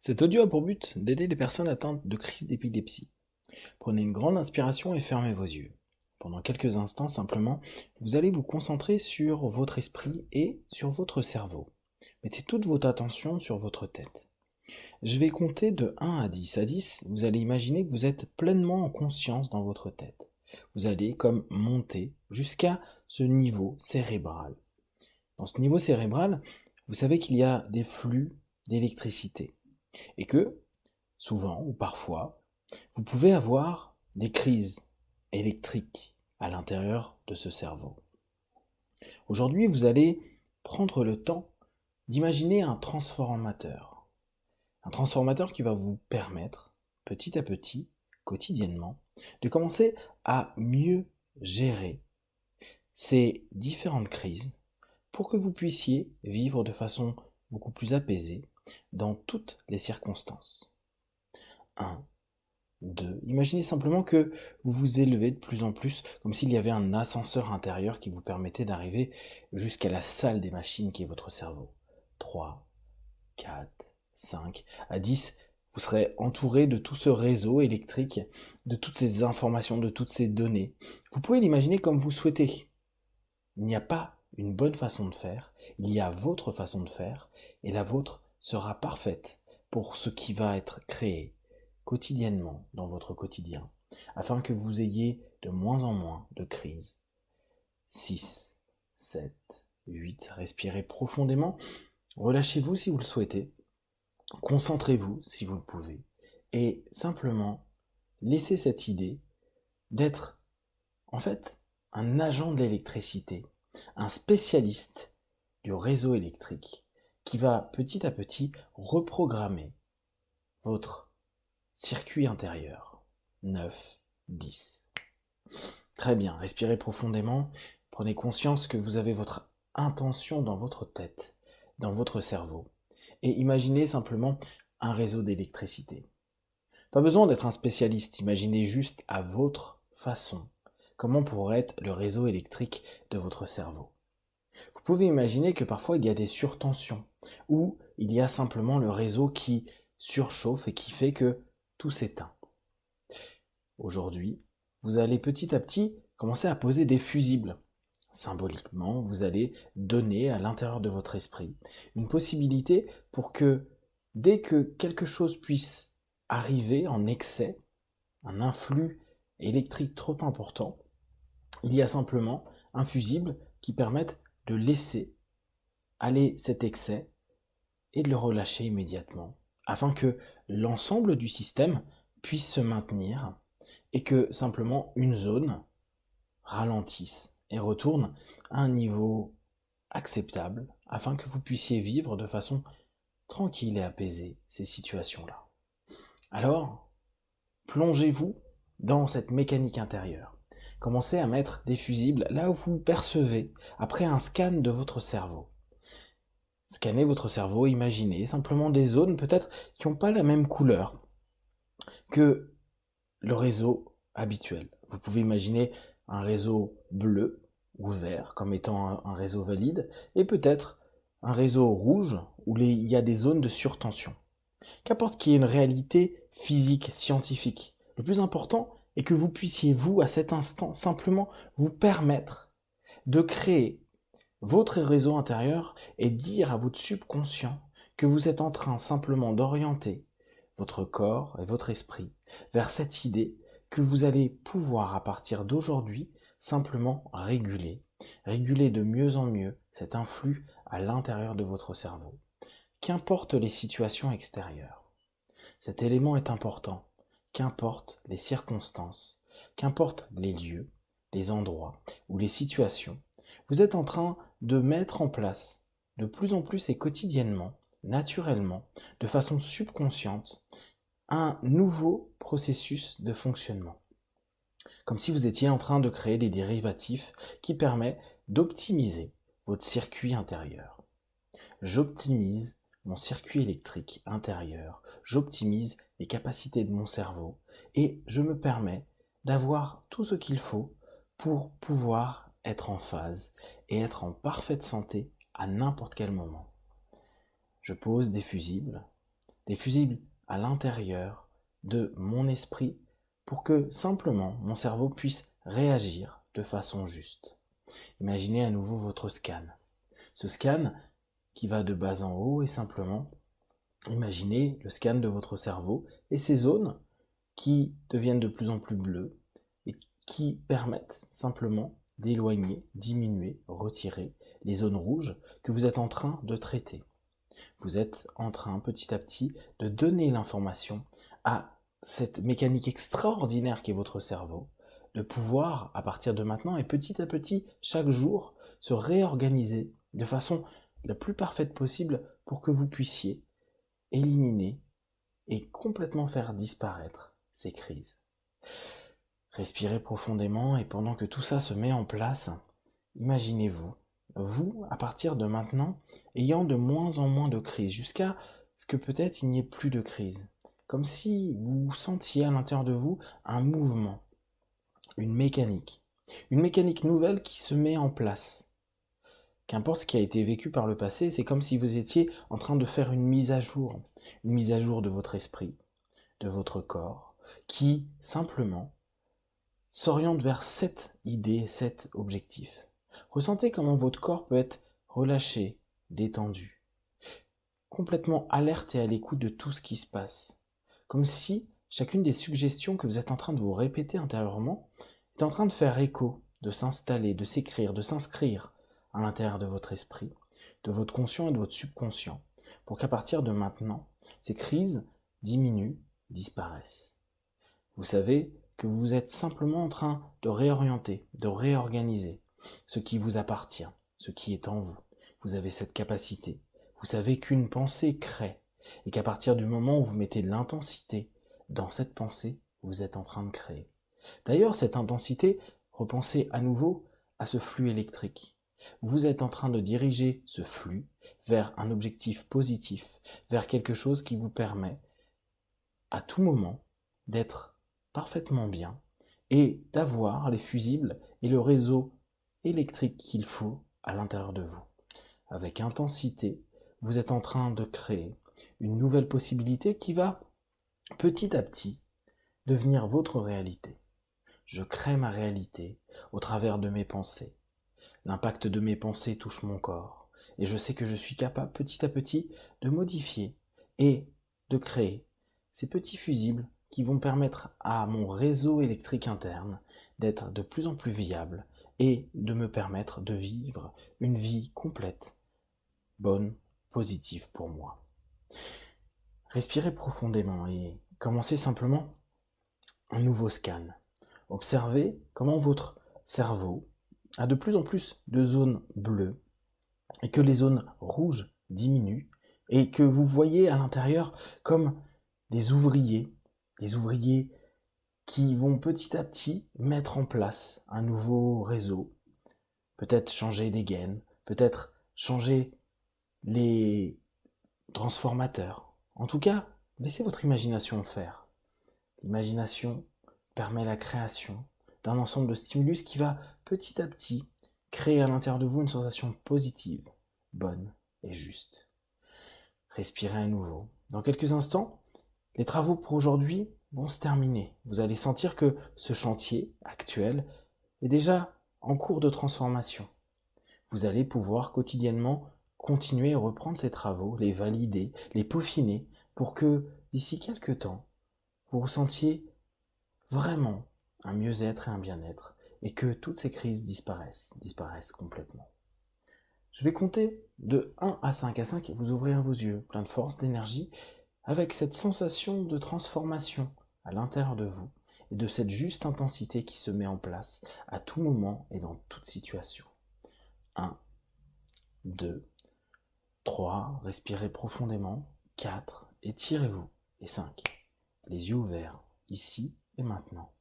Cet audio a pour but d'aider les personnes atteintes de crise d'épilepsie. Prenez une grande inspiration et fermez vos yeux. Pendant quelques instants simplement, vous allez vous concentrer sur votre esprit et sur votre cerveau. Mettez toute votre attention sur votre tête. Je vais compter de 1 à 10. À 10, vous allez imaginer que vous êtes pleinement en conscience dans votre tête. Vous allez comme monter jusqu'à ce niveau cérébral. Dans ce niveau cérébral, vous savez qu'il y a des flux d'électricité et que, souvent ou parfois, vous pouvez avoir des crises électriques à l'intérieur de ce cerveau. Aujourd'hui, vous allez prendre le temps d'imaginer un transformateur. Un transformateur qui va vous permettre, petit à petit, quotidiennement, de commencer à mieux gérer ces différentes crises pour que vous puissiez vivre de façon beaucoup plus apaisée dans toutes les circonstances. 1, 2. Imaginez simplement que vous vous élevez de plus en plus, comme s'il y avait un ascenseur intérieur qui vous permettait d'arriver jusqu'à la salle des machines qui est votre cerveau. 3, 4, 5, à 10, vous serez entouré de tout ce réseau électrique, de toutes ces informations, de toutes ces données. Vous pouvez l'imaginer comme vous souhaitez. Il n'y a pas une bonne façon de faire, il y a votre façon de faire, et la vôtre sera parfaite pour ce qui va être créé quotidiennement dans votre quotidien, afin que vous ayez de moins en moins de crises. 6, 7, 8, respirez profondément, relâchez-vous si vous le souhaitez, concentrez-vous si vous le pouvez, et simplement laissez cette idée d'être en fait un agent de l'électricité, un spécialiste du réseau électrique qui va petit à petit reprogrammer votre circuit intérieur. 9, 10. Très bien, respirez profondément, prenez conscience que vous avez votre intention dans votre tête, dans votre cerveau, et imaginez simplement un réseau d'électricité. Pas besoin d'être un spécialiste, imaginez juste à votre façon comment pourrait être le réseau électrique de votre cerveau. Vous pouvez imaginer que parfois il y a des surtensions, ou il y a simplement le réseau qui surchauffe et qui fait que tout s'éteint. Aujourd'hui, vous allez petit à petit commencer à poser des fusibles. Symboliquement, vous allez donner à l'intérieur de votre esprit une possibilité pour que dès que quelque chose puisse arriver en excès, un influx électrique trop important, il y a simplement un fusible qui permette de laisser aller cet excès et de le relâcher immédiatement, afin que l'ensemble du système puisse se maintenir et que simplement une zone ralentisse et retourne à un niveau acceptable, afin que vous puissiez vivre de façon tranquille et apaisée ces situations-là. Alors, plongez-vous dans cette mécanique intérieure. Commencez à mettre des fusibles là où vous percevez, après un scan de votre cerveau. Scannez votre cerveau, imaginez simplement des zones peut-être qui n'ont pas la même couleur que le réseau habituel. Vous pouvez imaginer un réseau bleu ou vert comme étant un réseau valide, et peut-être un réseau rouge où il y a des zones de surtension. Qu'importe qu'il y ait une réalité physique, scientifique, le plus important est que vous puissiez, vous, à cet instant, simplement vous permettre de créer votre réseau intérieur et dire à votre subconscient que vous êtes en train simplement d'orienter votre corps et votre esprit vers cette idée que vous allez pouvoir, à partir d'aujourd'hui, simplement réguler de mieux en mieux cet influx à l'intérieur de votre cerveau. Qu'importe les situations extérieures, cet élément est important, qu'importe les circonstances, qu'importe les lieux, les endroits ou les situations, vous êtes en train de mettre en place de plus en plus et quotidiennement, naturellement, de façon subconsciente, un nouveau processus de fonctionnement. Comme si vous étiez en train de créer des dérivatifs qui permettent d'optimiser votre circuit intérieur. J'optimise mon circuit électrique intérieur, j'optimise les capacités de mon cerveau et je me permets d'avoir tout ce qu'il faut pour pouvoir être en phase et être en parfaite santé à n'importe quel moment. Je pose des fusibles, des fusibles à l'intérieur de mon esprit pour que simplement mon cerveau puisse réagir de façon juste. Imaginez à nouveau votre scan. Ce scan qui va de bas en haut et simplement imaginez le scan de votre cerveau et ces zones qui deviennent de plus en plus bleues et qui permettent simplement d'éloigner, diminuer, retirer les zones rouges que vous êtes en train de traiter. Vous êtes en train petit à petit de donner l'information à cette mécanique extraordinaire qu'est votre cerveau, de pouvoir à partir de maintenant et petit à petit chaque jour se réorganiser de façon la plus parfaite possible pour que vous puissiez éliminer et complètement faire disparaître ces crises. Respirez profondément et pendant que tout ça se met en place, imaginez-vous, vous, à partir de maintenant, ayant de moins en moins de crises, jusqu'à ce que peut-être il n'y ait plus de crise. Comme si vous sentiez à l'intérieur de vous un mouvement, une mécanique nouvelle qui se met en place. Qu'importe ce qui a été vécu par le passé, c'est comme si vous étiez en train de faire une mise à jour de votre esprit, de votre corps, qui simplement s'oriente vers cette idée, cet objectif. Ressentez comment votre corps peut être relâché, détendu, complètement alerte et à l'écoute de tout ce qui se passe. Comme si chacune des suggestions que vous êtes en train de vous répéter intérieurement est en train de faire écho, de s'installer, de s'écrire, de s'inscrire à l'intérieur de votre esprit, de votre conscient et de votre subconscient, pour qu'à partir de maintenant, ces crises diminuent, disparaissent. Vous savez que vous êtes simplement en train de réorienter, de réorganiser ce qui vous appartient, ce qui est en vous. Vous avez cette capacité. Vous savez qu'une pensée crée et qu'à partir du moment où vous mettez de l'intensité dans cette pensée, vous êtes en train de créer. D'ailleurs, cette intensité, repensez à nouveau à ce flux électrique. Vous êtes en train de diriger ce flux vers un objectif positif, vers quelque chose qui vous permet à tout moment d'être parfaitement bien et d'avoir les fusibles et le réseau électrique qu'il faut à l'intérieur de vous. Avec intensité, vous êtes en train de créer une nouvelle possibilité qui va petit à petit devenir votre réalité. Je crée ma réalité au travers de mes pensées. L'impact de mes pensées touche mon corps et je sais que je suis capable petit à petit de modifier et de créer ces petits fusibles qui vont permettre à mon réseau électrique interne d'être de plus en plus viable et de me permettre de vivre une vie complète, bonne, positive pour moi. Respirez profondément et commencez simplement un nouveau scan. Observez comment votre cerveau a de plus en plus de zones bleues et que les zones rouges diminuent et que vous voyez à l'intérieur comme des ouvriers qui vont petit à petit mettre en place un nouveau réseau, peut-être changer des gaines, peut-être changer les transformateurs. En tout cas, laissez votre imagination faire. L'imagination permet la création d'un ensemble de stimulus qui va petit à petit créer à l'intérieur de vous une sensation positive, bonne et juste. Respirez à nouveau. Dans quelques instants, les travaux pour aujourd'hui vont se terminer. Vous allez sentir que ce chantier actuel est déjà en cours de transformation. Vous allez pouvoir quotidiennement continuer et reprendre ces travaux, les valider, les peaufiner pour que d'ici quelques temps, vous ressentiez vraiment un mieux-être et un bien-être et que toutes ces crises disparaissent complètement. Je vais compter de 1 à 5. À 5, vous ouvrirez vos yeux, plein de force, d'énergie, avec cette sensation de transformation à l'intérieur de vous et de cette juste intensité qui se met en place à tout moment et dans toute situation. 1, 2, 3, respirez profondément. 4, étirez-vous. Et 5, les yeux ouverts, ici et maintenant.